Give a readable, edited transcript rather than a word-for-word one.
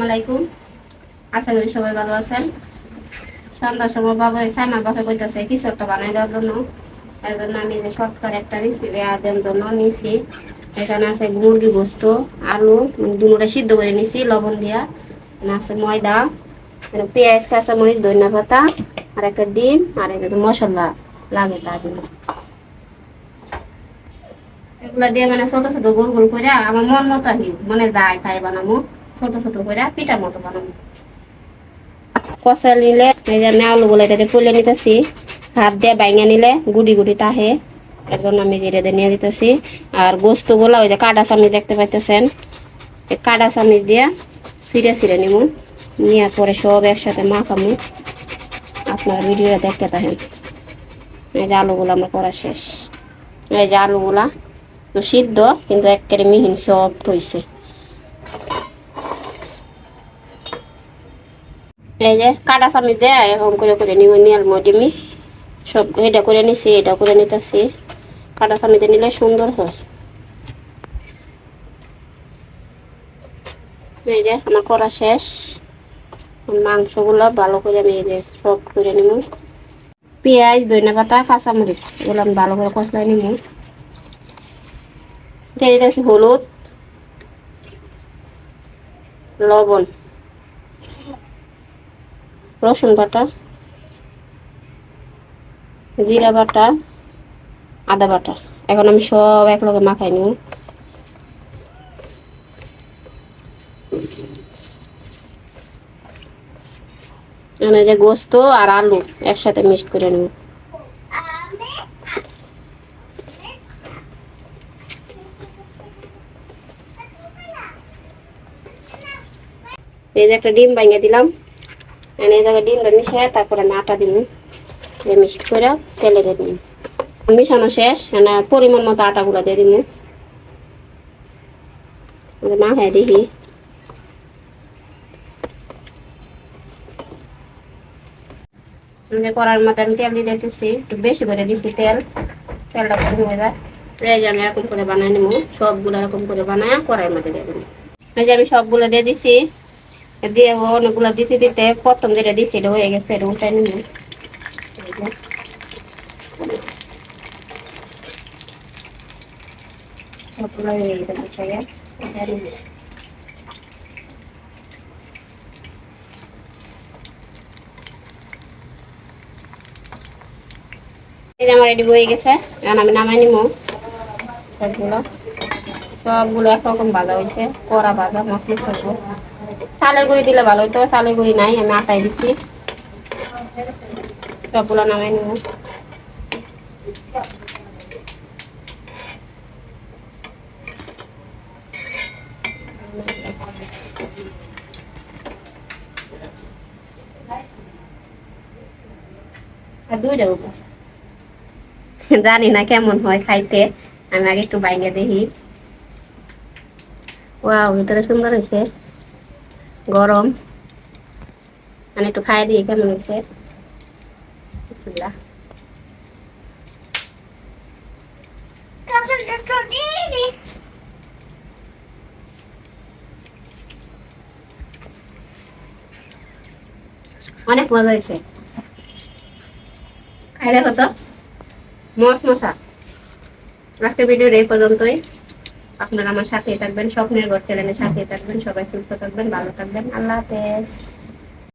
আলাইকুম। আশা করি সবাই ভালো আছেন। সন্ধ্যার সময় বাবা আমার বাপে কইতাছে কিছু একটা বানাই দেওয়ার জন্য। এর জন্য আমি যে শর্টকাট একটা রেসিপি আদের জন্য নিছি। এখানে আছে মুরগি গোস্ত, আলু দুটোটা সিদ্ধ করে নিছি লবণ দিয়া। এখানে আছে ময়দা, পেঁয়াজ, কাঁচামরিচ, ধনিয়া পাতা আর একটা ডিম আর এটা মশলা লাগে তার জন্য। এগুলা দিয়ে মানে ছোট ছোট গোল গোল করে আমার মন মতো মনে যায় তাই বানাবো। ছোট ছোট করে পিঠার মতো বানাবো। কষা নিলে এই যে আমি আলুগুলো এটাতে ফুলে নিতেছি। হাত দিয়ে বাইঙা নিলে গুড়ি গুড়ি তাহে, এর জন্য আমি জিরে নিয়ে দিতেছি। আর গোস্তগুলো ওই যে কাটা চামচ দেখতে পাইতেছেন, এই কাটা চামচ দিয়ে ছিঁড়ে ছিঁড়ে নিব। নেওয়ার পরে সব একসাথে মাখামু। আপনার ভিডিওটা দেখতে থাকেন। এই যে আলুগুলো আমার করা শেষ। এই যে আলুগুলা তো সিদ্ধ কিন্তু একেবারে মিহিন সফট হয়েছে। এই যে কাটা চামচ দেয় এরকম করে করে নিব। নেওয়ার মধ্যে আমি সব এটা করে নিছি, এটা করে নিতেছি। কাটা চামচে নিলে সুন্দর হয়। এই যে আমার করা শেষ। মাংসগুলো ভালো করে আমি এই যে সফট করে নিব। পেঁয়াজ, ধনিয়া পাতা, কাঁচামরিচ এগুলো আমি ভালো করে কষলাই নিব। দিয়ে দিতেছি হলুদ, লবণ, রসুন বাটা, জিরা বাটা, আদা বাটা। এখন আমি সব একলগে মাখাই নিব। মানে যে গোস্ত আর আলু একসাথে মিক্স করে নিব। এই যে একটা ডিম ভাঙিয়ে দিলাম। এই জায়গায় ডিমটা মিশিয়ে তারপরে আমি আটা দিব, দিয়ে মিক্সড করে তেলে দিয়ে দিব। মিশানো শেষ, পরিমাণ মতো আটাগুলো দিয়ে দিব। মাখাই দেখি। করার মতো আমি তেল দিয়ে দিতেছি, একটু বেশি করে দিচ্ছি তেল। তেলটা কম হয়ে যায়। এই যে আমি এরকম করে বানাই নিব। সবগুলো এরকম করে বানায় কড়াইয়ের মধ্যে দিয়ে দেবো। এই যে আমি সবগুলো দিয়ে দিছি। দিয়ে অনেকগুলো দিতে দিতে প্রথম যেটা দিচ্ছি এটা হয়ে গেছে, এটা উল্টাই নিব। সবগুলো হয়ে গেছে। এই যে আমার রেডি হয়ে গেছে, এখন আমি নামাই নিব। সবগুলো সবগুলো একরকম ভাজা হয়েছে, কড়া ভাজা মশলা করবো। চালের গুঁড়ি দিলে ভালো হইতো, চালের গুঁড়ি নাই, আমি আটাই দিচ্ছি। সবগুলো নামাই নিব। আর দুইটা জানি না কেমন হয় খাইতে, আমি আগে একটু বাইরে দেখি। ওয়াও, ভিতরে সুন্দর হয়েছে, গরম। আমি একটু খাই দিই কেমন হয়েছে। অনেক মজা হয়েছে, খাইলে কত মশা। আজকে ভিডিওটা এই পর্যন্তই। আপনারা আমার সাথেই থাকবেন, স্বপ্নের ঘর চ্যানেলের সাথেই থাকবেন। সবাই সুস্থ থাকবেন, ভালো থাকবেন। আল্লাহ হাফেজ।